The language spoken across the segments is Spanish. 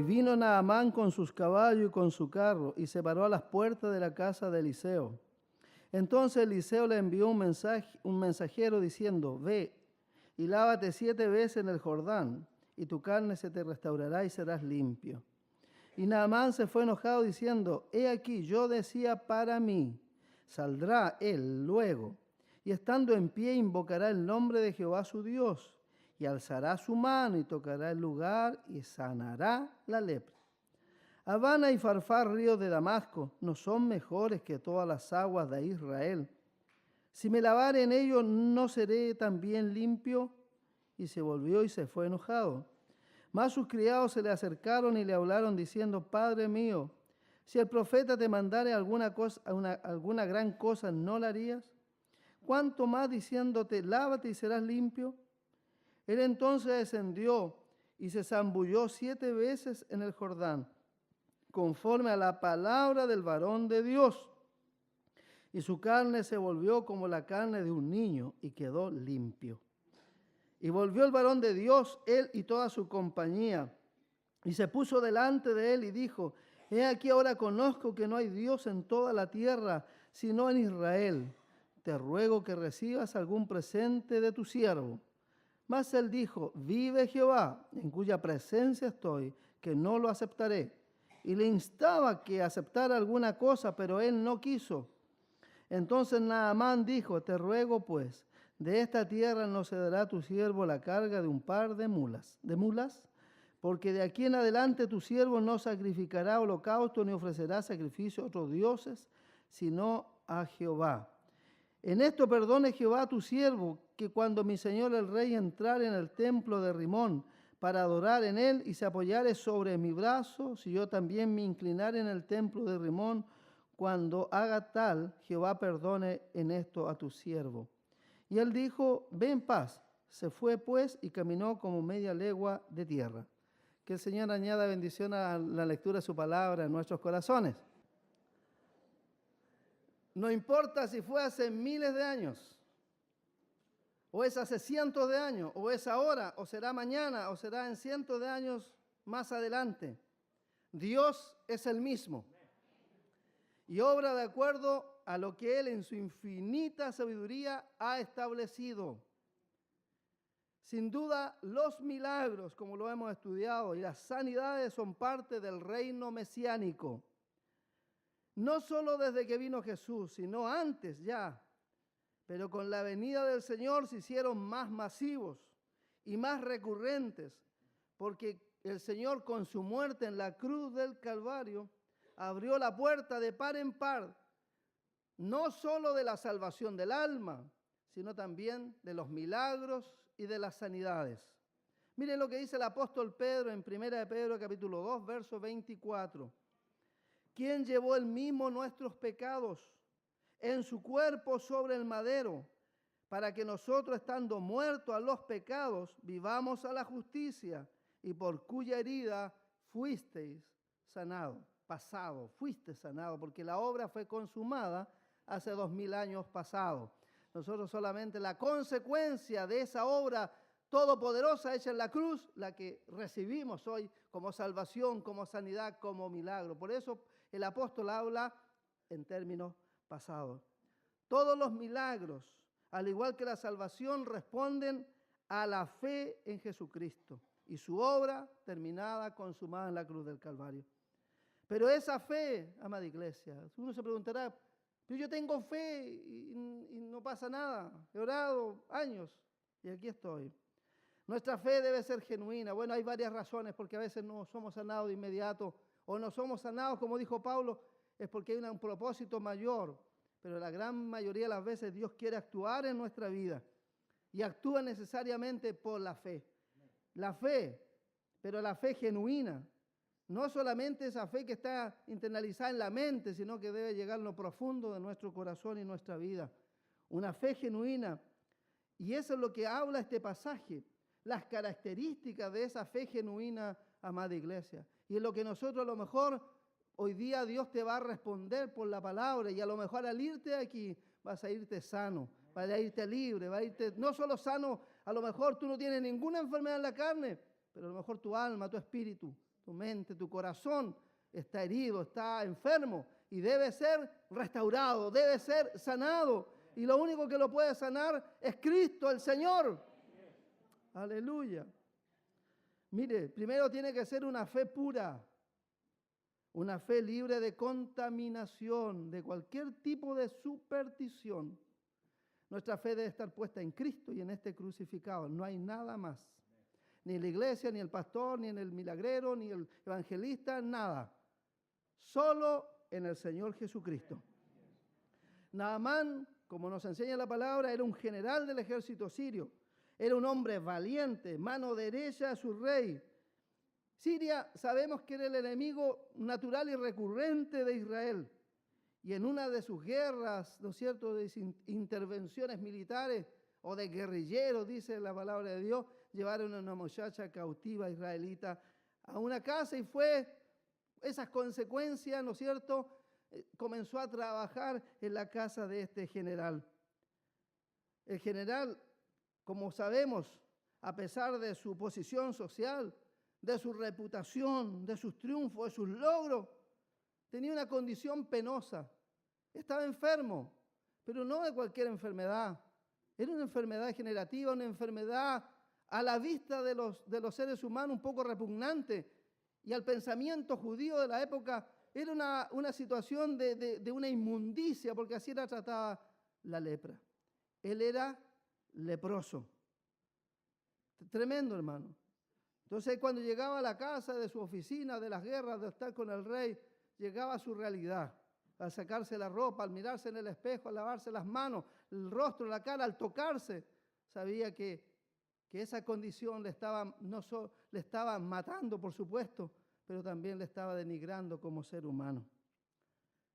Y vino Naamán con sus caballos y con su carro, y se paró a las puertas de la casa de Eliseo. Entonces Eliseo le envió un mensajero diciendo: Ve y lávate 7 veces en el Jordán, y tu carne se te restaurará y serás limpio. Y Naamán se fue enojado diciendo: He aquí, yo decía para mí, saldrá él luego, y estando en pie invocará el nombre de Jehová su Dios, y alzará su mano y tocará el lugar y sanará la lepra. Habana y Farfar, ríos de Damasco, no son mejores que todas las aguas de Israel. Si me lavare en ellos, ¿no seré también limpio? Y se volvió y se fue enojado. Mas sus criados se le acercaron y le hablaron diciendo: Padre mío, si el profeta te mandare alguna gran cosa, ¿no la harías? ¿Cuánto más diciéndote: lávate y serás limpio? Él entonces descendió y se zambulló 7 veces en el Jordán, conforme a la palabra del varón de Dios. Y su carne se volvió como la carne de un niño y quedó limpio. Y volvió el varón de Dios, él y toda su compañía, y se puso delante de él y dijo: He aquí ahora conozco que no hay Dios en toda la tierra, sino en Israel. Te ruego que recibas algún presente de tu siervo. Mas él dijo: Vive Jehová, en cuya presencia estoy, que no lo aceptaré. Y le instaba que aceptara alguna cosa, pero él no quiso. Entonces Naamán dijo: Te ruego pues, de esta tierra no se dará a tu siervo la carga de un par de mulas, porque de aquí en adelante tu siervo no sacrificará holocausto ni ofrecerá sacrificio a otros dioses, sino a Jehová. En esto perdone Jehová a tu siervo, que cuando mi señor el rey entrare en el templo de Rimón para adorar en él y se apoyare sobre mi brazo, si yo también me inclinare en el templo de Rimón, cuando haga tal, Jehová perdone en esto a tu siervo. Y él dijo: Ve en paz. Se fue pues y caminó como media legua de tierra. Que el Señor añada bendición a la lectura de su palabra en nuestros corazones. No importa si fue hace miles de años, o es hace cientos de años, o es ahora, o será mañana, o será en cientos de años más adelante. Dios es el mismo y obra de acuerdo a lo que Él en su infinita sabiduría ha establecido. Sin duda, los milagros, como lo hemos estudiado, y las sanidades son parte del reino mesiánico. No solo desde que vino Jesús, sino antes ya. Pero con la venida del Señor se hicieron más masivos y más recurrentes, porque el Señor con su muerte en la cruz del Calvario abrió la puerta de par en par, no solo de la salvación del alma, sino también de los milagros y de las sanidades. Miren lo que dice el apóstol Pedro en 1 de Pedro capítulo 2, verso 24. ¿Quién llevó él mismo nuestros pecados en su cuerpo sobre el madero, para que nosotros, estando muertos a los pecados, vivamos a la justicia, y por cuya herida fuisteis sanados? Pasado, fuiste sanado, porque la obra fue consumada hace 2000 años pasados. Nosotros solamente la consecuencia de esa obra todopoderosa hecha en la cruz, la que recibimos hoy como salvación, como sanidad, como milagro. Por eso el apóstol habla en términos pasados. Todos los milagros, al igual que la salvación, responden a la fe en Jesucristo y su obra terminada, consumada en la cruz del Calvario. Pero esa fe, amada iglesia, uno se preguntará: pero yo tengo fe y no pasa nada. He orado años y aquí estoy. Nuestra fe debe ser genuina. Bueno, hay varias razones porque a veces no somos sanados de inmediato, o no somos sanados, como dijo Pablo, es porque hay un propósito mayor. Pero la gran mayoría de las veces Dios quiere actuar en nuestra vida y actúa necesariamente por la fe. La fe, pero la fe genuina. No solamente esa fe que está internalizada en la mente, sino que debe llegar a lo profundo de nuestro corazón y nuestra vida. Una fe genuina. Y eso es lo que habla este pasaje. Las características de esa fe genuina, amada iglesia. Y es lo que nosotros a lo mejor hoy día Dios te va a responder por la palabra. Y a lo mejor al irte de aquí vas a irte sano, vas a irte libre, vas a irte no solo sano, a lo mejor tú no tienes ninguna enfermedad en la carne, pero a lo mejor tu alma, tu espíritu tu mente, tu corazón está herido, está enfermo y debe ser restaurado, debe ser sanado. Y lo único que lo puede sanar es Cristo, el Señor. Aleluya. Mire, primero tiene que ser una fe pura, una fe libre de contaminación, de cualquier tipo de superstición. Nuestra fe debe estar puesta en Cristo y en este crucificado. No hay nada más. Ni la iglesia, ni el pastor, ni en el milagrero, ni el evangelista, nada. Solo en el Señor Jesucristo. Naamán, como nos enseña la palabra, era un general del ejército sirio. Era un hombre valiente, mano derecha a su rey. Siria, sabemos que era el enemigo natural y recurrente de Israel. Y en una de sus guerras, ¿no es cierto?, de intervenciones militares o de guerrilleros, dice la palabra de Dios, llevaron a una muchacha cautiva israelita a una casa y fue esas consecuencias, ¿no es cierto?, comenzó a trabajar en la casa de este general. El general, como sabemos, a pesar de su posición social, de su reputación, de sus triunfos, de sus logros, tenía una condición penosa. Estaba enfermo, pero no de cualquier enfermedad. Era una enfermedad degenerativa, una enfermedad a la vista de los seres humanos un poco repugnante. Y al pensamiento judío de la época era una situación de una inmundicia, porque así era tratada la lepra. Él era leproso. Tremendo, hermano. Entonces, cuando llegaba a la casa de su oficina, de las guerras, de estar con el rey, llegaba a su realidad. Al sacarse la ropa, al mirarse en el espejo, al lavarse las manos, el rostro, la cara, al tocarse, sabía que esa condición le estaba matando, por supuesto, pero también le estaba denigrando como ser humano.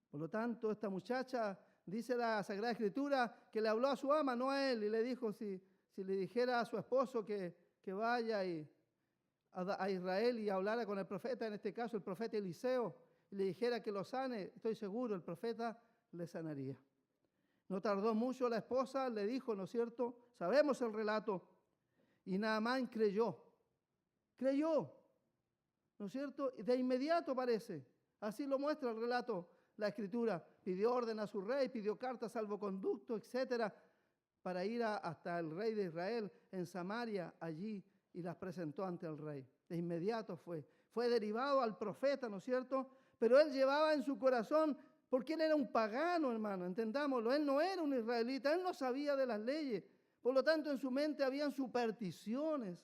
Por lo tanto, esta muchacha, dice la Sagrada Escritura, que le habló a su ama, no a él, y le dijo si le dijera a su esposo que vaya a Israel y hablara con el profeta, en este caso el profeta Eliseo, y le dijera que lo sane, estoy seguro, el profeta le sanaría. No tardó mucho, la esposa le dijo, ¿no es cierto? Sabemos el relato. Y Naamán creyó, ¿no es cierto? De inmediato parece, así lo muestra el relato, la Escritura. Pidió orden a su rey, pidió carta, salvoconducto, etcétera, para ir hasta el rey de Israel en Samaria, allí, y las presentó ante el rey. De inmediato fue derivado al profeta, ¿no es cierto? Pero él llevaba en su corazón, porque él era un pagano, hermano, entendámoslo, él no era un israelita, él no sabía de las leyes. Por lo tanto, en su mente habían supersticiones,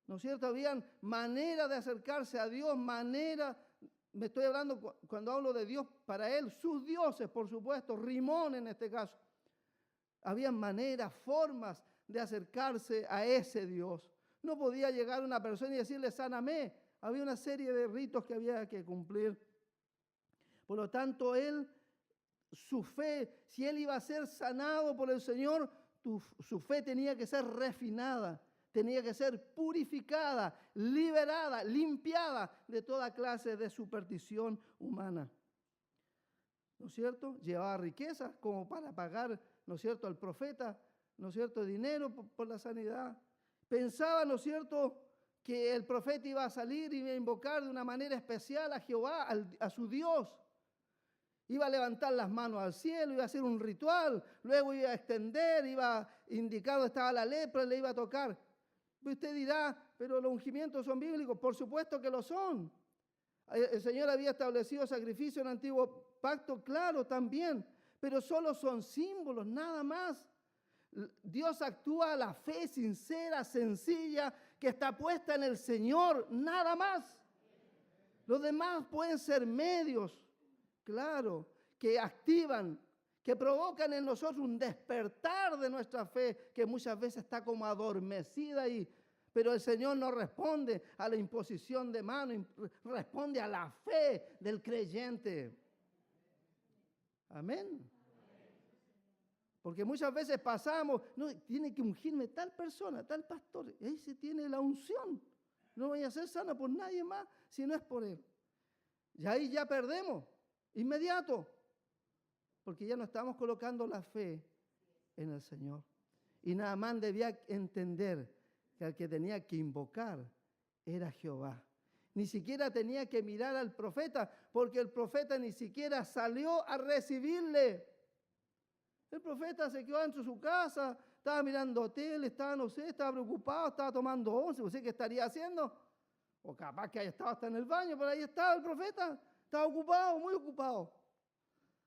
¿no es cierto? Habían maneras de acercarse a Dios, me estoy hablando cuando hablo de Dios para él, sus dioses, por supuesto, Rimón en este caso. Habían maneras, formas de acercarse a ese Dios. No podía llegar una persona y decirle, sáname. Había una serie de ritos que había que cumplir. Por lo tanto, su fe, si él iba a ser sanado por el Señor, su fe tenía que ser refinada, tenía que ser purificada, liberada, limpiada de toda clase de superstición humana. ¿No es cierto? Llevaba riquezas como para pagar, ¿no es cierto?, al profeta, ¿no es cierto?, dinero por la sanidad. Pensaba, ¿no es cierto?, que el profeta iba a salir y iba a invocar de una manera especial a Jehová, a su Dios. Iba a levantar las manos al cielo, iba a hacer un ritual, luego iba a extender, iba a indicar dónde estaba la lepra, le iba a tocar. Usted dirá, pero los ungimientos son bíblicos. Por supuesto que lo son. El Señor había establecido sacrificio en el antiguo pacto, claro, también, pero solo son símbolos, nada más. Dios actúa a la fe sincera, sencilla, que está puesta en el Señor, nada más. Los demás pueden ser medios, claro, que activan, que provocan en nosotros un despertar de nuestra fe, que muchas veces está como adormecida ahí. Pero el Señor no responde a la imposición de mano, responde a la fe del creyente. Amén. Porque muchas veces pasamos, no, tiene que ungirme tal persona, tal pastor, y ahí se tiene la unción. No voy a ser sana por nadie más si no es por él. Y ahí ya perdemos, inmediato, porque ya no estamos colocando la fe en el Señor. Y Naamán debía entender que al que tenía que invocar era Jehová. Ni siquiera tenía que mirar al profeta, porque el profeta ni siquiera salió a recibirle. El profeta se quedó dentro de su casa, estaba mirando tele, estaba, no sé, estaba preocupado, estaba tomando once, no sé qué estaría haciendo. O capaz que haya estado hasta en el baño, pero ahí estaba el profeta, estaba ocupado, muy ocupado.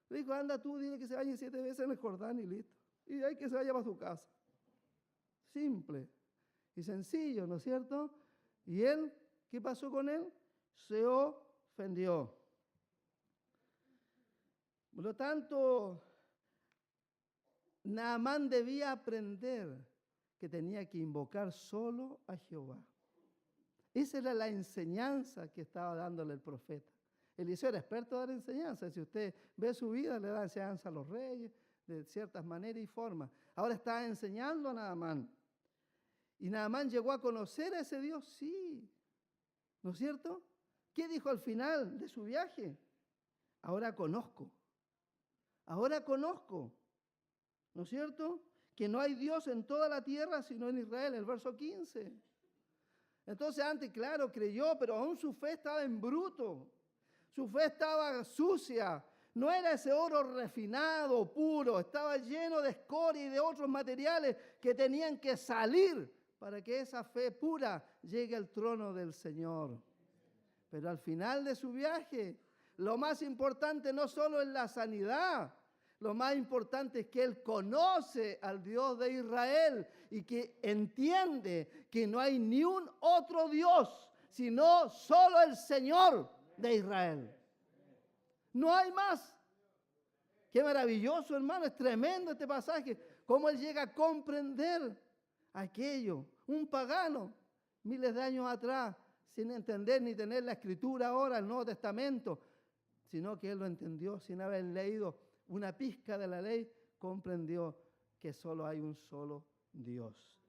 Le dijo, anda tú, dile que se bañe 7 veces en el Jordán y listo. Y de ahí que se vaya para su casa. Simple y sencillo, ¿no es cierto? Y él, ¿qué pasó con él? Se ofendió. Por lo tanto, Naamán debía aprender que tenía que invocar solo a Jehová. Esa era la enseñanza que estaba dándole el profeta. Eliseo era experto en dar enseñanza. Si usted ve su vida, le da enseñanza a los reyes de ciertas maneras y formas. Ahora está enseñando a Naamán. ¿Y Naamán llegó a conocer a ese Dios? Sí. ¿No es cierto? ¿Qué dijo al final de su viaje? Ahora conozco. Ahora conozco. ¿No es cierto? Que no hay Dios en toda la tierra sino en Israel, el verso 15. Entonces antes, claro, creyó, pero aún su fe estaba en bruto. Su fe estaba sucia. No era ese oro refinado, puro. Estaba lleno de escoria y de otros materiales que tenían que salir para que esa fe pura llegue al trono del Señor. Pero al final de su viaje, lo más importante no solo es la sanidad, lo más importante es que él conoce al Dios de Israel y que entiende que no hay ni un otro Dios, sino solo el Señor de Israel. No hay más. Qué maravilloso, hermano, es tremendo este pasaje. Cómo él llega a comprender aquello. Un pagano, miles de años atrás, sin entender ni tener la escritura ahora, el Nuevo Testamento, sino que él lo entendió sin haber leído una pizca de la ley, comprendió que solo hay un solo Dios.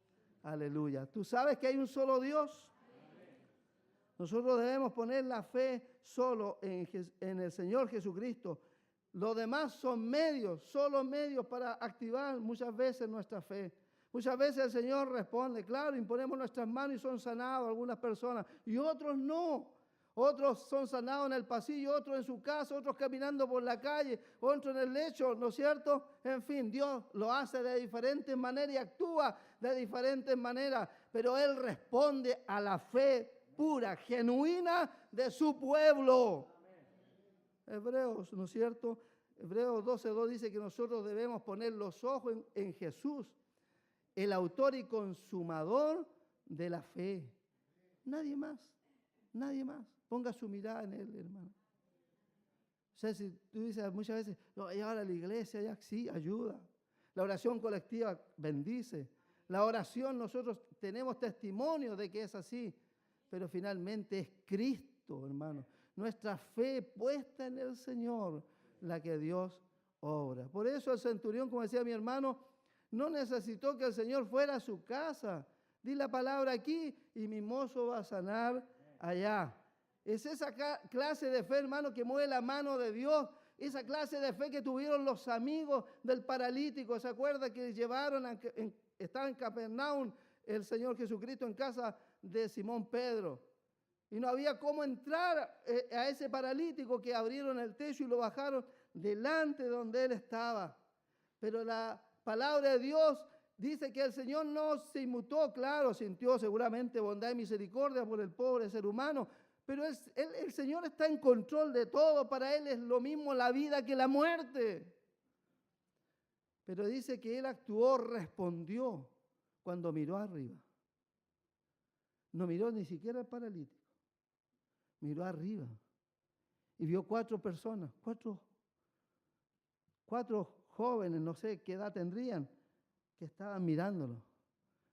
Aleluya. ¿Tú sabes que hay un solo Dios? Nosotros debemos poner la fe solo en el Señor Jesucristo. Los demás son medios, solo medios para activar muchas veces nuestra fe. Muchas veces el Señor responde, claro, imponemos nuestras manos y son sanados algunas personas, y otros no. Otros son sanados en el pasillo, otros en su casa, otros caminando por la calle, otros en el lecho, ¿no es cierto? En fin, Dios lo hace de diferentes maneras y actúa de diferentes maneras, pero Él responde a la fe pura, genuina de su pueblo. Hebreos, ¿no es cierto? Hebreos 12:2 dice que nosotros debemos poner los ojos en Jesús, el autor y consumador de la fe. Nadie más, nadie más. Ponga su mirada en Él, hermano. O sea, si tú dices muchas veces, no, y ahora la iglesia ya sí ayuda. La oración colectiva bendice. La oración, nosotros tenemos testimonio de que es así, pero finalmente es Cristo, hermano. Nuestra fe puesta en el Señor, la que Dios obra. Por eso el centurión, como decía mi hermano, no necesitó que el Señor fuera a su casa. Di la palabra aquí y mi mozo va a sanar allá. Es esa clase de fe, hermano, que mueve la mano de Dios. Esa clase de fe que tuvieron los amigos del paralítico. ¿Se acuerda que llevaron, estaba en Capernaum el Señor Jesucristo en casa de Simón Pedro? Y no había cómo entrar a ese paralítico, que abrieron el techo y lo bajaron delante de donde él estaba. Pero la palabra de Dios dice que el Señor no se inmutó, claro, sintió seguramente bondad y misericordia por el pobre ser humano, pero el Señor está en control de todo. Para Él es lo mismo la vida que la muerte. Pero dice que Él actuó, respondió cuando miró arriba. No miró ni siquiera al paralítico. Miró arriba y vio 4 personas, cuatro jóvenes, no sé qué edad tendrían, que estaban mirándolo,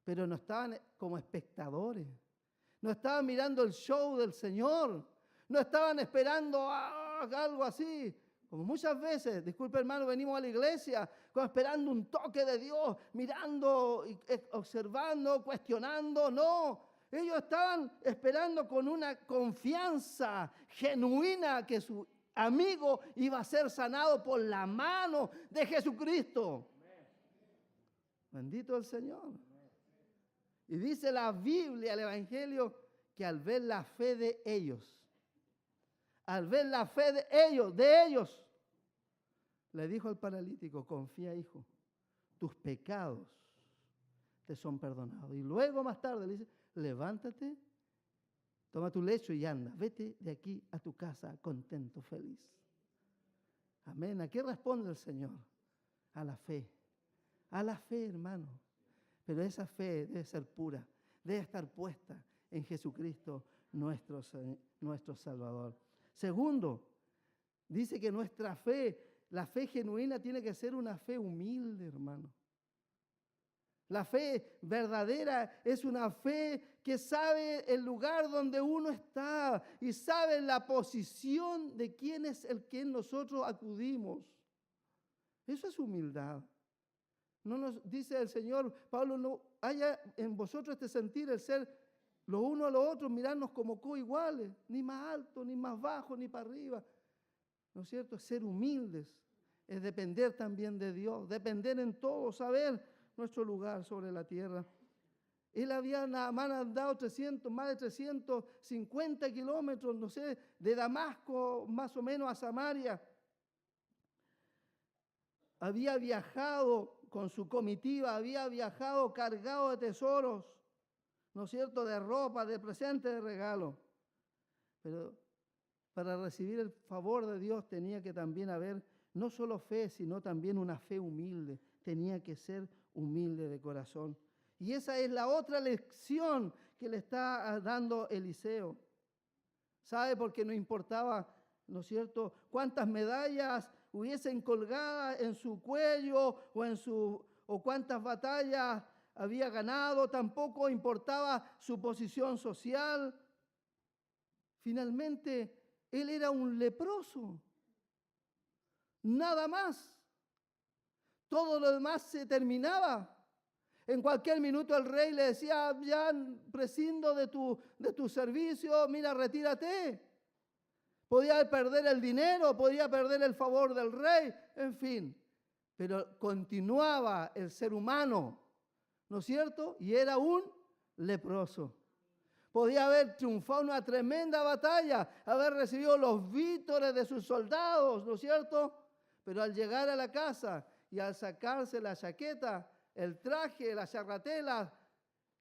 pero no estaban como espectadores, no estaban mirando el show del Señor, no estaban esperando algo así, como muchas veces, disculpe hermano, venimos a la iglesia como esperando un toque de Dios, mirando, observando, cuestionando. No, ellos estaban esperando con una confianza genuina que su amigo iba a ser sanado por la mano de Jesucristo. Bendito el Señor. Y dice la Biblia, el Evangelio, que al ver la fe de ellos, al ver la fe de ellos, le dijo al paralítico, confía, hijo, tus pecados te son perdonados. Y luego más tarde le dice, levántate, toma tu lecho y anda, vete de aquí a tu casa contento, feliz. Amén. ¿A qué responde el Señor? A la fe. A la fe, hermano. Pero esa fe debe ser pura, debe estar puesta en Jesucristo, nuestro Salvador. Segundo, dice que nuestra fe, la fe genuina tiene que ser una fe humilde, hermano. La fe verdadera es una fe que sabe el lugar donde uno está y sabe la posición de quién es el que nosotros acudimos. Eso es humildad. No nos dice el Señor, Pablo, no haya en vosotros este sentir, el ser los unos a los otros, mirarnos como coiguales, ni más alto, ni más bajo, ni para arriba. ¿No es cierto? Ser humildes es depender también de Dios, depender en todo, saber nuestro lugar sobre la tierra. Él había nada más andado más de 350 kilómetros, no sé, de Damasco más o menos a Samaria. Había viajado con su comitiva, había viajado cargado de tesoros, ¿no es cierto?, de ropa, de presentes, de regalo. Pero para recibir el favor de Dios tenía que también haber no solo fe, sino también una fe humilde. Tenía que ser humilde de corazón. Y esa es la otra lección que le está dando Eliseo. ¿Sabe? Porque no importaba, ¿no es cierto?, cuántas medallas hubiesen colgadas en su cuello o cuántas batallas había ganado, tampoco importaba su posición social. Finalmente, él era un leproso. Nada más. Todo lo demás se terminaba. En cualquier minuto el rey le decía, ya prescindo de tu servicio, mira, retírate. Podía perder el dinero, podía perder el favor del rey, en fin. Pero continuaba el ser humano, ¿no es cierto? Y era un leproso. Podía haber triunfado una tremenda batalla, haber recibido los vítores de sus soldados, ¿no es cierto? Pero al llegar a la casa y al sacarse la chaqueta, el traje, la charratela,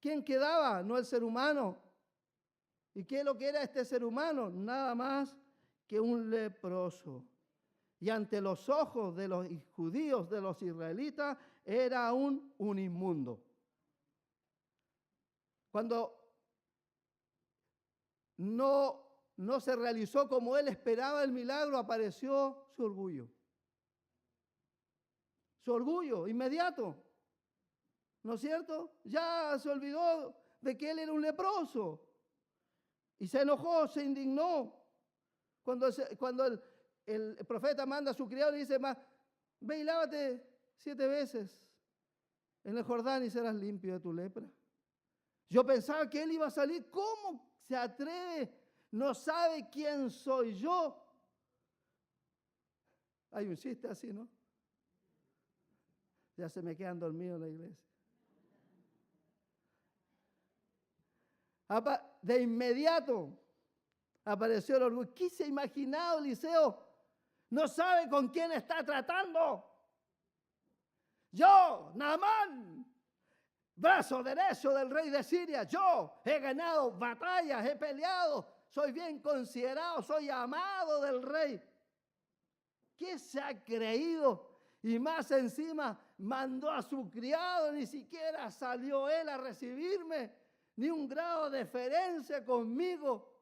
¿quién quedaba? No el ser humano. ¿Y qué es lo que era este ser humano? Nada más que un leproso. Y ante los ojos de los judíos, de los israelitas, era un inmundo. Cuando no se realizó como él esperaba el milagro, apareció su orgullo. Su orgullo inmediato. ¿No es cierto? Ya se olvidó de que él era un leproso. Y se enojó, se indignó. Cuando el profeta manda a su criado y dice, ve y lávate 7 veces en el Jordán y serás limpio de tu lepra. Yo pensaba que él iba a salir. ¿Cómo se atreve? No sabe quién soy yo. Hay un chiste así, ¿no? Ya se me quedan dormidos en la iglesia. De inmediato apareció el orgullo. ¿Qué se ha imaginado, Eliseo? No sabe con quién está tratando. Yo, Naamán, brazo derecho del rey de Siria, yo he ganado batallas, he peleado, soy bien considerado, soy amado del rey. ¿Qué se ha creído? Y más encima mandó a su criado, ni siquiera salió él a recibirme, ni un grado de deferencia conmigo.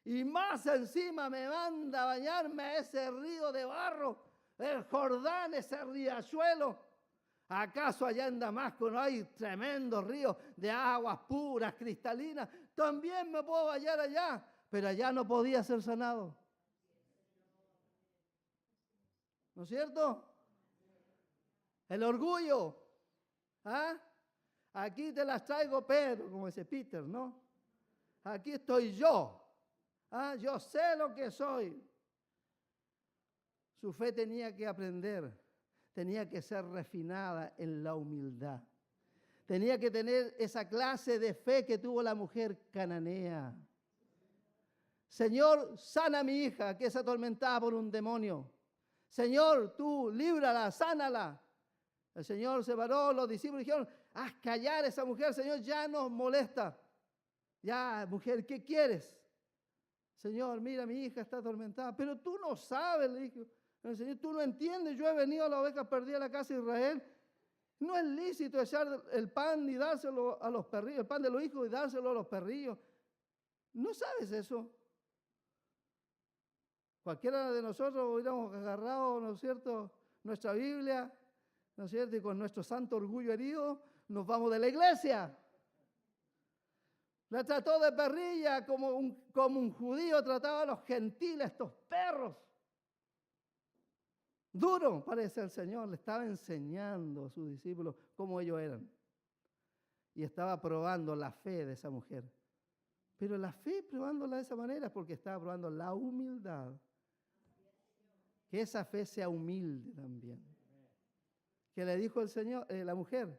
Y más encima me manda a bañarme a ese río de barro, el Jordán, ese riachuelo. ¿Acaso allá en Damasco no hay tremendos ríos de aguas puras, cristalinas? También me puedo bañar allá, pero allá no podía ser sanado. ¿No es cierto? El orgullo. ¿Ah? Aquí te las traigo, Pedro, como dice Peter, ¿no? Aquí estoy yo. ¿Ah? Yo sé lo que soy. Su fe tenía que aprender, tenía que ser refinada en la humildad. Tenía que tener esa clase de fe que tuvo la mujer cananea. Señor, sana a mi hija que es atormentada por un demonio. Señor, tú líbrala, sánala. El Señor se paró, los discípulos dijeron, haz callar a esa mujer, Señor, ya nos molesta. Ya, mujer, ¿qué quieres? Señor, mira, mi hija está atormentada. Pero tú no sabes, le dijo el Señor, tú no entiendes, yo he venido a las ovejas perdidas de la casa de Israel. No es lícito echar el pan y dárselo a los perrillos, el pan de los hijos y dárselo a los perrillos. ¿No sabes eso? Cualquiera de nosotros hubiéramos agarrado, ¿no es cierto?, nuestra Biblia, ¿no es cierto?, y con nuestro santo orgullo herido, nos vamos de la iglesia. La trató de perrilla como un judío trataba a los gentiles, estos perros. Duro, parece el Señor, le estaba enseñando a sus discípulos cómo ellos eran. Y estaba probando la fe de esa mujer. Pero la fe, probándola de esa manera, es porque estaba probando la humildad. Que esa fe sea humilde también. Que le dijo el Señor, la mujer,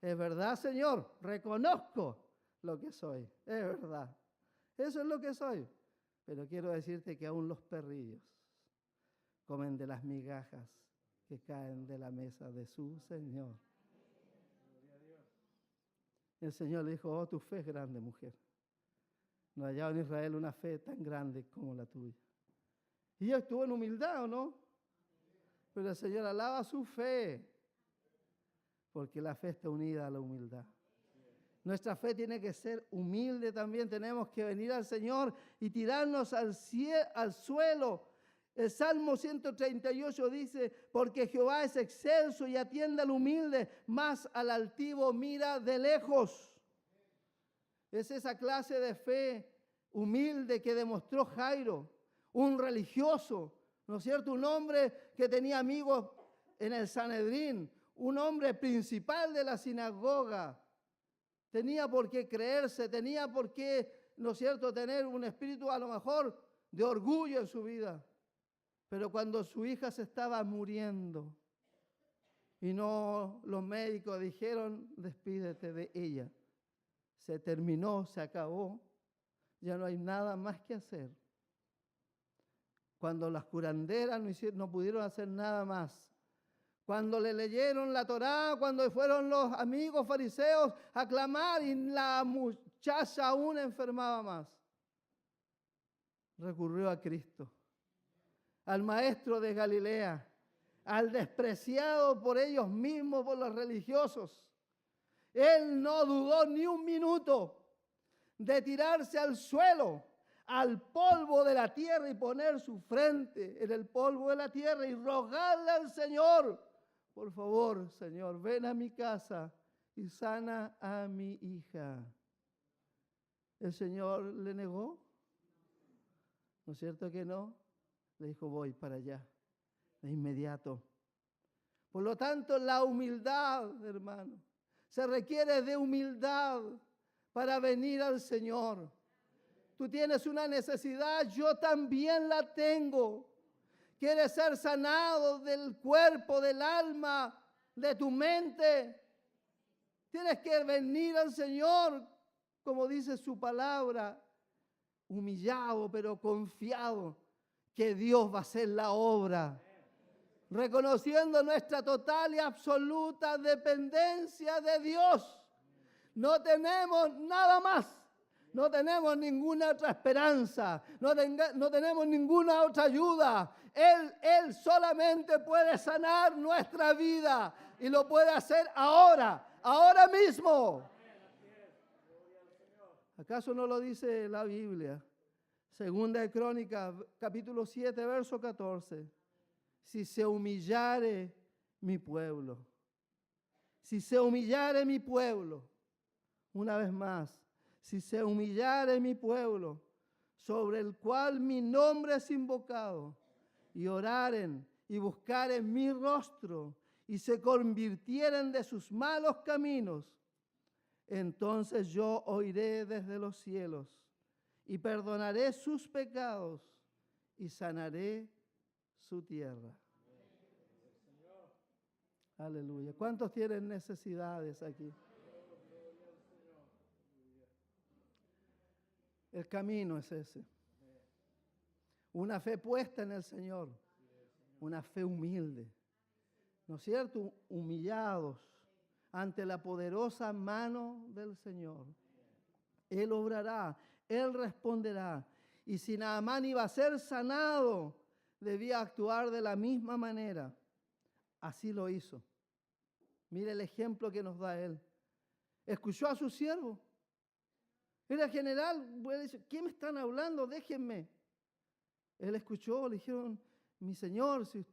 es verdad, Señor, reconozco lo que soy, es verdad. Eso es lo que soy. Pero quiero decirte que aún los perrillos comen de las migajas que caen de la mesa de su Señor. El Señor le dijo, oh, tu fe es grande, mujer. No ha hallado en Israel una fe tan grande como la tuya. Y ella estuvo en humildad, ¿o no? Pero el Señor alaba su fe, porque la fe está unida a la humildad. Nuestra fe tiene que ser humilde también. Tenemos que venir al Señor y tirarnos al suelo. El Salmo 138 dice, porque Jehová es excelso y atiende al humilde, más al altivo mira de lejos. Es esa clase de fe humilde que demostró Jairo, un religioso, ¿no es cierto? Un hombre que tenía amigos en el Sanedrín, un hombre principal de la sinagoga. Tenía por qué creerse, tenía por qué, ¿no es cierto?, tener un espíritu a lo mejor de orgullo en su vida. Pero cuando su hija se estaba muriendo y no, los médicos dijeron, despídete de ella. Se terminó, se acabó, ya no hay nada más que hacer. Cuando las curanderas no pudieron hacer nada más. Cuando le leyeron la Torá, cuando fueron los amigos fariseos a clamar y la muchacha aún enfermaba más, recurrió a Cristo, al maestro de Galilea, al despreciado por ellos mismos, por los religiosos. Él no dudó ni un minuto de tirarse al suelo, al polvo de la tierra y poner su frente en el polvo de la tierra y rogarle al Señor, por favor, Señor, ven a mi casa y sana a mi hija. ¿El Señor le negó? ¿No es cierto que no? Le dijo, voy para allá, de inmediato. Por lo tanto, la humildad, hermano, se requiere de humildad para venir al Señor. Tú tienes una necesidad, yo también la tengo. ¿Quieres ser sanado del cuerpo, del alma, de tu mente? Tienes que venir al Señor, como dice su palabra, humillado pero confiado que Dios va a hacer la obra. Reconociendo nuestra total y absoluta dependencia de Dios. No tenemos nada más. No tenemos ninguna otra esperanza, no tenemos ninguna otra ayuda. Él solamente puede sanar nuestra vida y lo puede hacer ahora mismo. ¿Acaso no lo dice la Biblia? Segunda de Crónicas, capítulo 7, verso 14. Si se humillare mi pueblo, si se humillare mi pueblo, una vez más, si se humillare mi pueblo, sobre el cual mi nombre es invocado, y oraren y buscaren mi rostro, y se convirtieren de sus malos caminos, entonces yo oiré desde los cielos, y perdonaré sus pecados, y sanaré su tierra. Aleluya. ¿Cuántos tienen necesidades aquí? El camino es ese. Una fe puesta en el Señor. Una fe humilde. ¿No es cierto? Humillados ante la poderosa mano del Señor. Él obrará, Él responderá. Y si Naamán iba a ser sanado, debía actuar de la misma manera. Así lo hizo. Mire el ejemplo que nos da él. Escuchó a su siervo. Era general, ¿qué me están hablando? Déjenme. Él escuchó, le dijeron, mi señor, si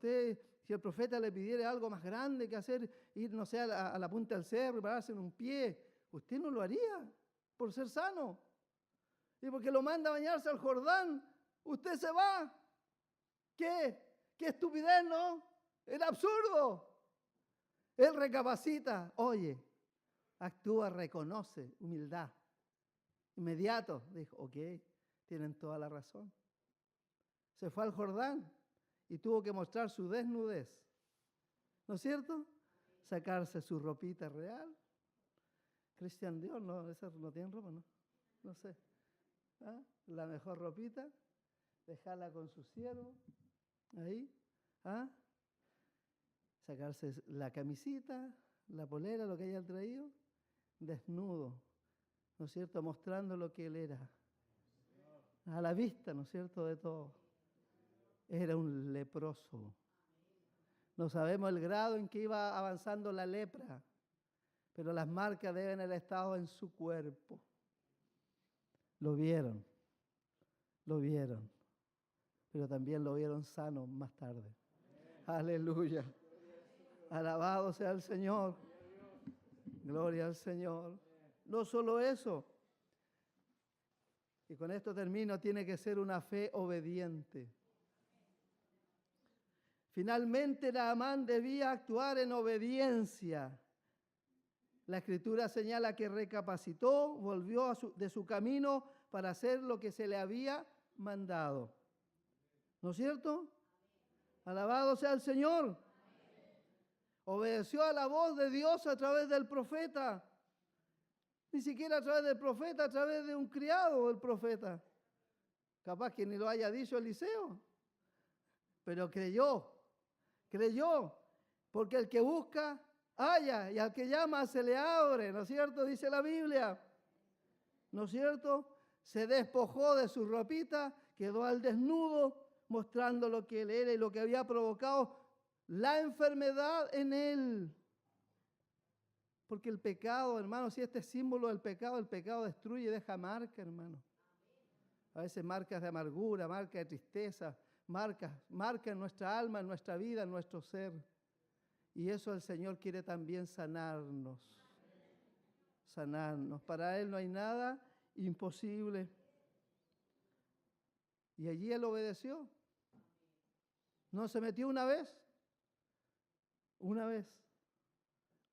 el profeta le pidiera algo más grande que hacer, ir, no sé, a la punta del cerro, pararse en un pie, usted no lo haría por ser sano. Y porque lo manda a bañarse al Jordán, usted se va. ¿Qué? ¿Qué estupidez, no? Era absurdo. Él recapacita, oye, actúa, reconoce, humildad. Inmediato, dijo, ok, tienen toda la razón. Se fue al Jordán y tuvo que mostrar su desnudez. ¿No es cierto? Sacarse su ropita real. Cristian Dior, no, esas no tienen ropa, ¿no? No sé. ¿Ah? La mejor ropita, dejarla con su siervo, ahí. ¿Ah? Sacarse la camisita, la polera, lo que hayan traído, desnudo, ¿no es cierto? Mostrando lo que él era. A la vista, ¿no es cierto?, de todo. Era un leproso. No sabemos el grado en que iba avanzando la lepra, pero las marcas deben haber estado en su cuerpo. Lo vieron, pero también lo vieron sano más tarde. Aleluya. Alabado sea el Señor. Gloria al Señor. No solo eso. Y con esto termino, tiene que ser una fe obediente. Finalmente, Naamán debía actuar en obediencia. La Escritura señala que recapacitó, volvió de su camino para hacer lo que se le había mandado. ¿No es cierto? Alabado sea el Señor. Obedeció a la voz de Dios a través del profeta. Ni siquiera a través del profeta, a través de un criado del profeta. Capaz que ni lo haya dicho Eliseo. Pero creyó. Porque el que busca, halla. Y al que llama, se le abre. ¿No es cierto? Dice la Biblia. ¿No es cierto? Se despojó de su ropita, quedó al desnudo, mostrando lo que él era y lo que había provocado la enfermedad en él. Porque el pecado, hermano, si este es símbolo del pecado, el pecado destruye, deja marca, hermano. A veces marcas de amargura, marcas de tristeza, marcas en nuestra alma, en nuestra vida, en nuestro ser. Y eso el Señor quiere también sanarnos. Sanarnos. Para Él no hay nada imposible. Y allí Él obedeció. No se metió una vez,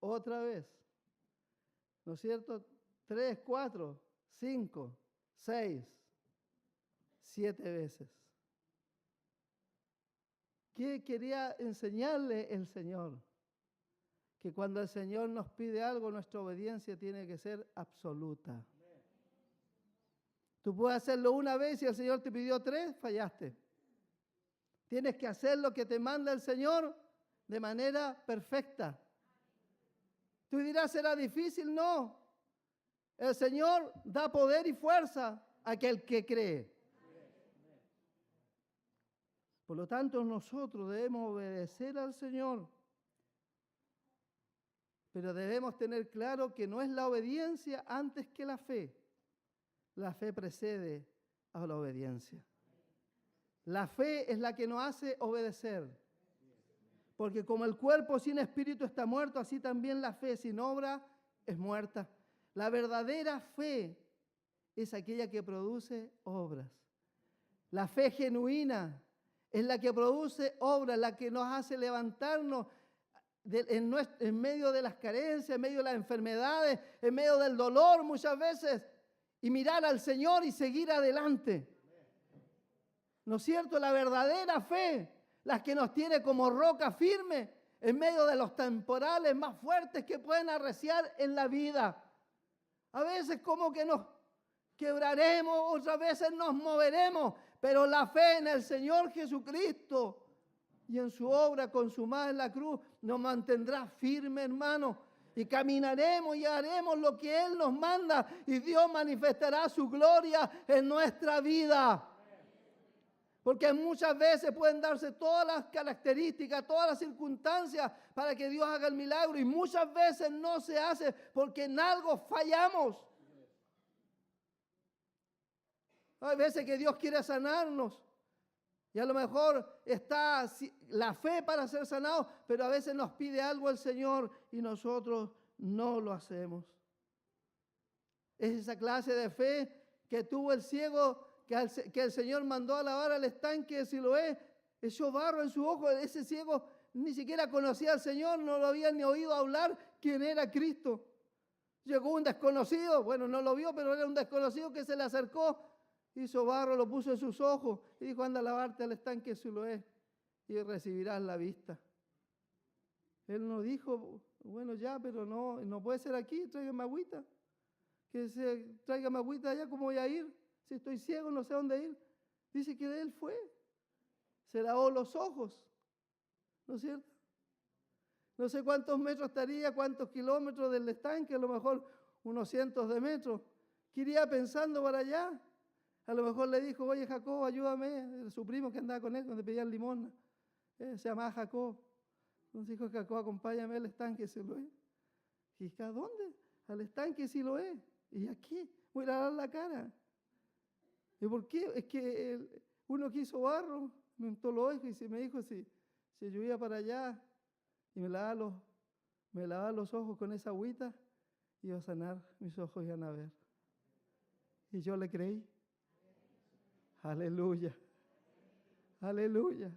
otra vez. ¿No es cierto? 3, 4, 5, 6, 7 veces. ¿Qué quería enseñarle el Señor? Que cuando el Señor nos pide algo, nuestra obediencia tiene que ser absoluta. Tú puedes hacerlo una vez y el Señor te pidió 3, fallaste. Tienes que hacer lo que te manda el Señor de manera perfecta. Tú dirás, ¿será difícil? No. El Señor da poder y fuerza a aquel que cree. Por lo tanto, nosotros debemos obedecer al Señor. Pero debemos tener claro que no es la obediencia antes que la fe. La fe precede a la obediencia. La fe es la que nos hace obedecer. Porque como el cuerpo sin espíritu está muerto, así también la fe sin obra es muerta. La verdadera fe es aquella que produce obras. La fe genuina es la que produce obras, la que nos hace levantarnos en medio de las carencias, en medio de las enfermedades, en medio del dolor muchas veces, y mirar al Señor y seguir adelante. ¿No es cierto? La verdadera fe, la que nos tiene como roca firme en medio de los temporales más fuertes que pueden arreciar en la vida. A veces como que nos quebraremos, otras veces nos moveremos, Pero la fe en el Señor Jesucristo y en su obra consumada en la cruz nos mantendrá firme, hermano. Y caminaremos y haremos lo que Él nos manda. Y Dios manifestará su gloria en nuestra vida. Porque muchas veces pueden darse todas las características, todas las circunstancias para que Dios haga el milagro. Y muchas veces no se hace porque en algo fallamos. Hay veces que Dios quiere sanarnos. Y a lo mejor está la fe para ser sanados, pero a veces nos pide algo el Señor y nosotros no lo hacemos. Es esa clase de fe que tuvo el ciego que el Señor mandó a lavar al estanque de Siloé, echó barro en su ojo. Ese ciego ni siquiera conocía al Señor, no lo había ni oído hablar quién era Cristo. Llegó un desconocido, bueno, no lo vio, pero era un desconocido que se le acercó, hizo barro, lo puso en sus ojos y dijo: anda a lavarte al estanque de Siloé y recibirás la vista. Él no dijo: bueno, ya, pero no puede ser aquí, tráigame agüita. Tráigame agüita allá, ¿cómo voy a ir? Si estoy ciego, no sé dónde ir. Dice que él fue. Se lavó los ojos. ¿No es cierto? No sé cuántos metros estaría, cuántos kilómetros del estanque, a lo mejor unos cientos de metros. Que iría pensando para allá. A lo mejor le dijo: oye, Jacob, ayúdame. Su primo que andaba con él cuando pedía limosna. Se llamaba Jacob. Entonces dijo: Jacob, acompáñame al estanque Siloé. Y dije: ¿a dónde? Al estanque Siloé. ¿Y aquí? Voy a lavar la cara. ¿Y por qué? Es que uno que hizo barro me untó los ojos y me dijo: si yo iba para allá y me lavaba los ojos con esa agüita, iba a sanar, mis ojos iban a ver. Y yo le creí. Aleluya. Aleluya.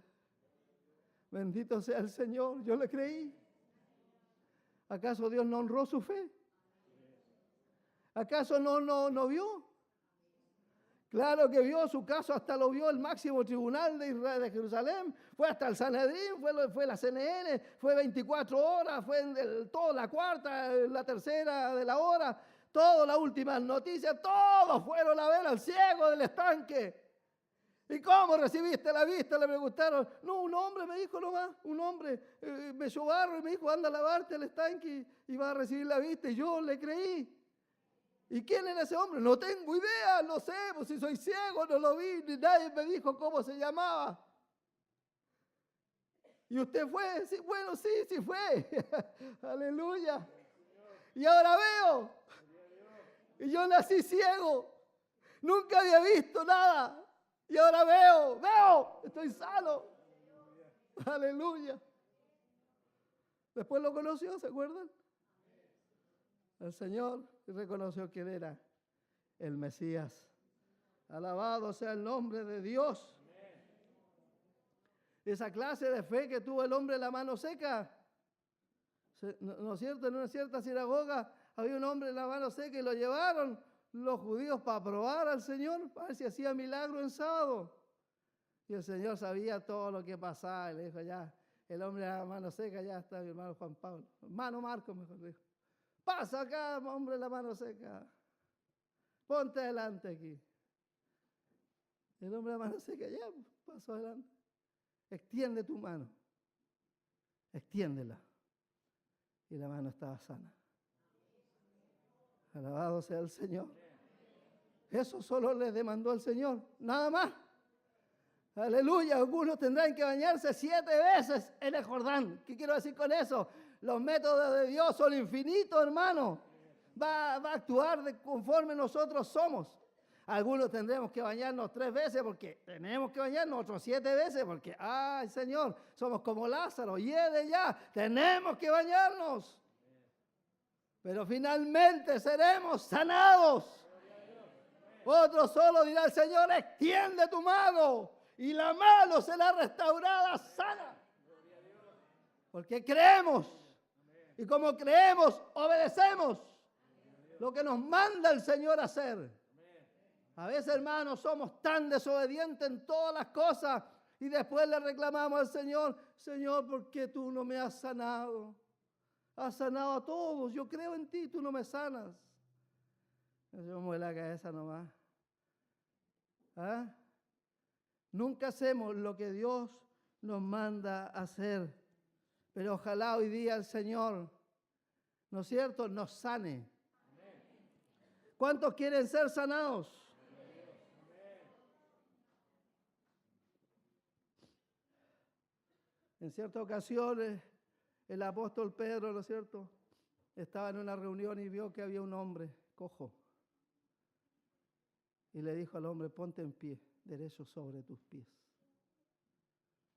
Bendito sea el Señor. Yo le creí. ¿Acaso Dios no honró su fe? ¿Acaso no vio? Claro que vio su caso, hasta lo vio el máximo tribunal de Israel, de Jerusalén, fue hasta el Sanedrín, fue la CNN, fue 24 horas, fue toda la cuarta, la tercera de la hora, todas las últimas noticias, todos fueron a ver al ciego del estanque. ¿Y cómo recibiste la vista? Le preguntaron. No, un hombre me dijo nomás, un hombre me echó barro y me dijo: anda a lavarte al estanque y vas a recibir la vista. Y yo le creí. ¿Y quién era ese hombre? No tengo idea, no sé, pues si soy ciego, no lo vi, ni nadie me dijo cómo se llamaba. ¿Y usted fue? Sí, bueno, sí fue. Aleluya. Y ahora veo. Y yo nací ciego. Nunca había visto nada. Y ahora veo, estoy sano. Aleluya. Después lo conoció, ¿se acuerdan? El Señor reconoció que Él era el Mesías. Alabado sea el nombre de Dios. Esa clase de fe que tuvo el hombre de la mano seca. ¿No es cierto? En una cierta sinagoga había un hombre de la mano seca y lo llevaron los judíos para probar al Señor, para ver si hacía milagro en sábado. Y el Señor sabía todo lo que pasaba. Y le dijo: ya, el hombre de la mano seca, ya está mi hermano Juan Pablo. Hermano Marcos, mejor dijo. Pasa acá, hombre de la mano seca. Ponte adelante aquí. El hombre de la mano seca ya pasó adelante. Extiende tu mano. Extiéndela. Y la mano estaba sana. Alabado sea el Señor. Eso solo les demandó el Señor. Nada más. Aleluya. Algunos tendrán que bañarse 7 veces en el Jordán. ¿Qué quiero decir con eso? Los métodos de Dios son infinitos, hermano. Va a actuar conforme nosotros somos. Algunos tendremos que bañarnos 3 veces porque tenemos que bañarnos, otros 7 veces porque, ay Señor, somos como Lázaro, hiede ya, tenemos que bañarnos. Pero finalmente seremos sanados. Otro solo dirá el Señor: extiende tu mano, y la mano será restaurada sana. Porque creemos. Y como creemos, obedecemos lo que nos manda el Señor a hacer. A veces, hermanos, somos tan desobedientes en todas las cosas y después le reclamamos al Señor: Señor, ¿por qué tú no me has sanado? Has sanado a todos. Yo creo en ti, tú no me sanas. Yo me muevo la cabeza nomás. ¿Ah? Nunca hacemos lo que Dios nos manda a hacer. Pero ojalá hoy día el Señor, ¿no es cierto?, nos sane. ¿Cuántos quieren ser sanados? En ciertas ocasiones, el apóstol Pedro, ¿no es cierto?, estaba en una reunión y vio que había un hombre cojo. Y le dijo al hombre, ponte en pie, derecho sobre tus pies.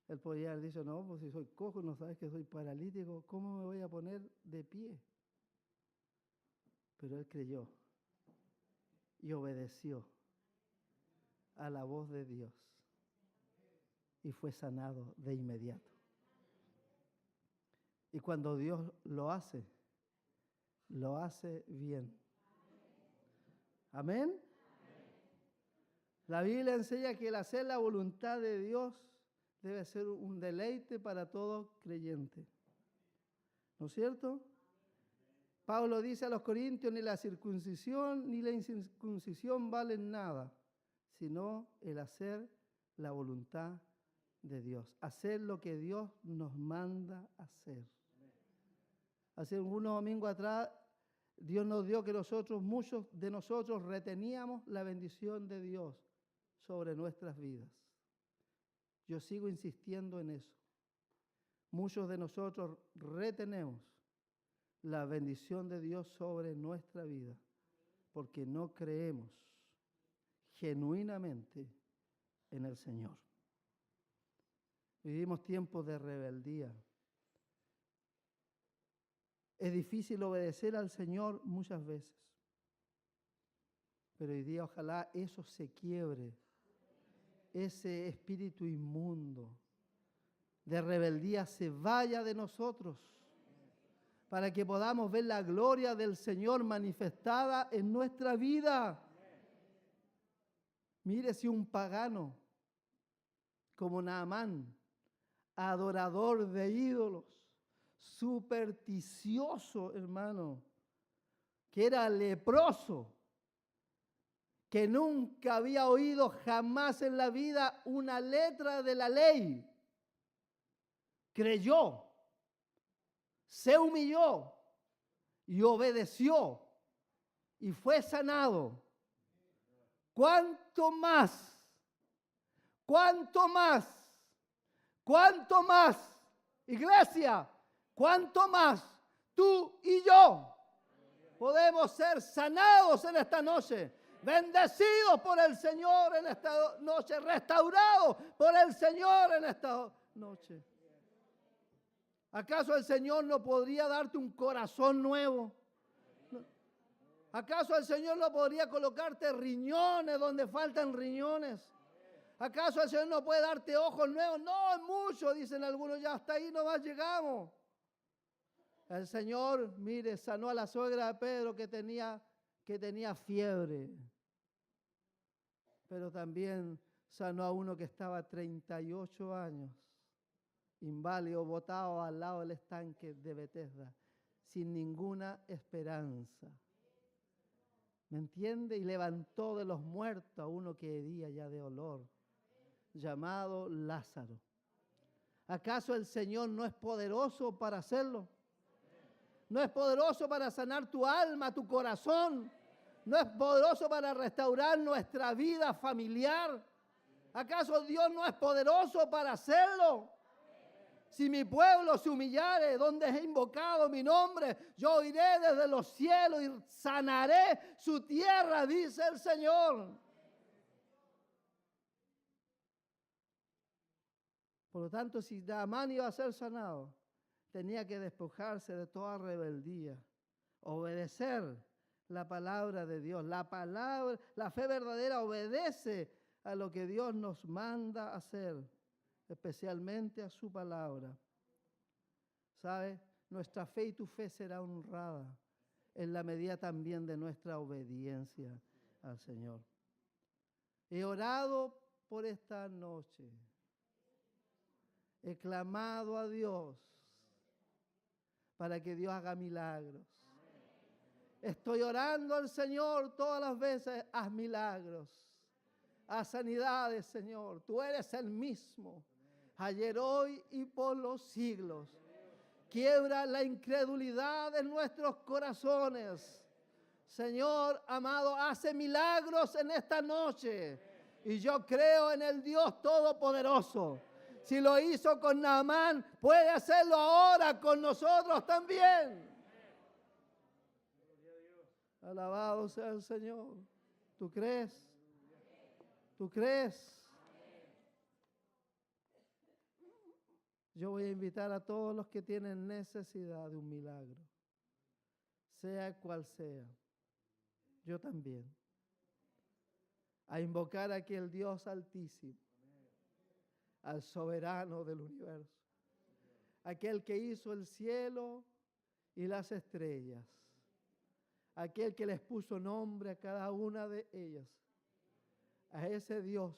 Él podría haber dicho, no, pues si soy cojo, no sabes que soy paralítico, ¿cómo me voy a poner de pie? Pero él creyó y obedeció a la voz de Dios y fue sanado de inmediato. Y cuando Dios lo hace bien. ¿Amén? La Biblia enseña que el hacer la voluntad de Dios debe ser un deleite para todo creyente. ¿No es cierto? Pablo dice a los corintios, ni la circuncisión ni la incircuncisión valen nada, sino el hacer la voluntad de Dios. Hacer lo que Dios nos manda hacer. Hace unos domingos atrás, Dios nos dio que muchos de nosotros reteníamos la bendición de Dios sobre nuestras vidas. Yo sigo insistiendo en eso. Muchos de nosotros retenemos la bendición de Dios sobre nuestra vida porque no creemos genuinamente en el Señor. Vivimos tiempos de rebeldía. Es difícil obedecer al Señor muchas veces, pero hoy día ojalá eso se quiebre, ese espíritu inmundo de rebeldía se vaya de nosotros, para que podamos ver la gloria del Señor manifestada en nuestra vida. Mire, si un pagano como Naamán, adorador de ídolos, supersticioso, hermano, que era leproso, que nunca había oído jamás en la vida una letra de la ley, creyó, se humilló y obedeció y fue sanado. ¿Cuánto más? ¿Cuánto más? ¿Cuánto más? Iglesia, ¿cuánto más tú y yo podemos ser sanados en esta noche? Bendecidos por el Señor en esta noche, restaurados por el Señor en esta noche. ¿Acaso el Señor no podría darte un corazón nuevo? ¿Acaso el Señor no podría colocarte riñones donde faltan riñones? ¿Acaso el Señor no puede darte ojos nuevos? No, es mucho, dicen algunos, ya hasta ahí nomás llegamos. El Señor, mire, sanó a la suegra de Pedro que tenía fiebre. Pero también sanó a uno que estaba 38 años, inválido, botado al lado del estanque de Betesda, sin ninguna esperanza. ¿Me entiende? Y levantó de los muertos a uno que hería ya de olor, llamado Lázaro. ¿Acaso el Señor no es poderoso para hacerlo? ¿No es poderoso para sanar tu alma, tu corazón? ¿No es poderoso para restaurar nuestra vida familiar? ¿Acaso Dios no es poderoso para hacerlo? Si mi pueblo se humillare, donde he invocado mi nombre, yo iré desde los cielos y sanaré su tierra, dice el Señor. Por lo tanto, si Naamán iba a ser sanado, tenía que despojarse de toda rebeldía, obedecer la palabra de Dios. La fe verdadera obedece a lo que Dios nos manda hacer, especialmente a su palabra. ¿Sabe? Nuestra fe y tu fe será honrada en la medida también de nuestra obediencia al Señor. He orado por esta noche. He clamado a Dios para que Dios haga milagros. Estoy orando al Señor todas las veces, haz milagros. a sanidades, Señor. Tú eres el mismo, ayer, hoy y por los siglos. Quiebra la incredulidad de nuestros corazones. Señor amado, hace milagros en esta noche. Y yo creo en el Dios Todopoderoso. Si lo hizo con Naamán, puede hacerlo ahora con nosotros también. Alabado sea el Señor. ¿Tú crees? ¿Tú crees? Yo voy a invitar a todos los que tienen necesidad de un milagro, sea cual sea. Yo también. A invocar a aquel Dios altísimo, al soberano del universo, aquel que hizo el cielo y las estrellas, aquel que les puso nombre a cada una de ellas, a ese Dios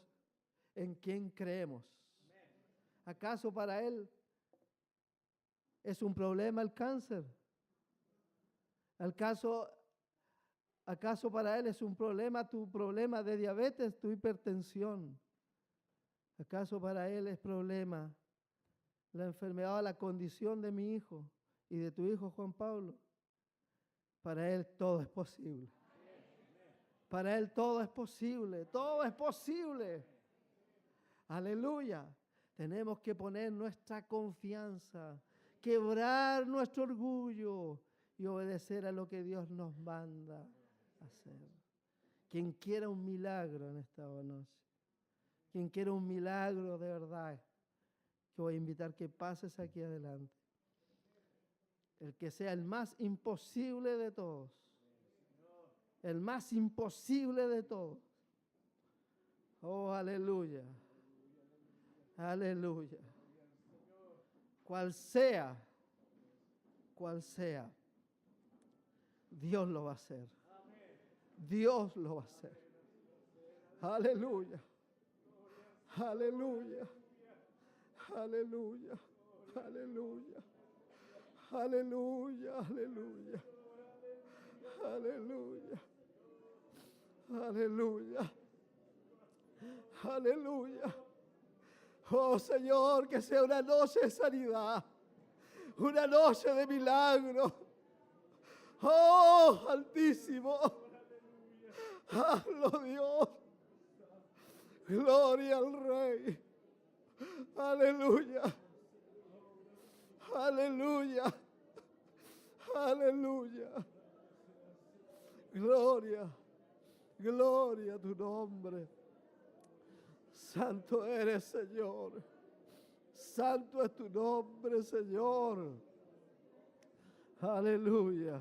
en quien creemos. ¿Acaso para Él es un problema el cáncer? ¿Acaso para Él es un problema tu problema de diabetes, tu hipertensión? ¿Acaso para Él es problema la enfermedad o la condición de mi hijo y de tu hijo Juan Pablo? Para Él todo es posible. Para Él todo es posible, todo es posible. Aleluya. Tenemos que poner nuestra confianza, quebrar nuestro orgullo y obedecer a lo que Dios nos manda hacer. Quien quiera un milagro en esta noche, quien quiera un milagro de verdad, te voy a invitar que pases aquí adelante. El que sea el más imposible de todos. El más imposible de todos. Oh, aleluya. Aleluya. Cual sea, Dios lo va a hacer. Dios lo va a hacer. Aleluya. Aleluya. Aleluya. Aleluya. Aleluya. Aleluya. Aleluya. Aleluya. Aleluya. Oh Señor, que sea una noche de sanidad, una noche de milagro. Oh Altísimo, hazlo Dios. Gloria al Rey. Aleluya. Aleluya. Aleluya. Gloria. Gloria a tu nombre. Santo eres, Señor. Santo es tu nombre, Señor. Aleluya.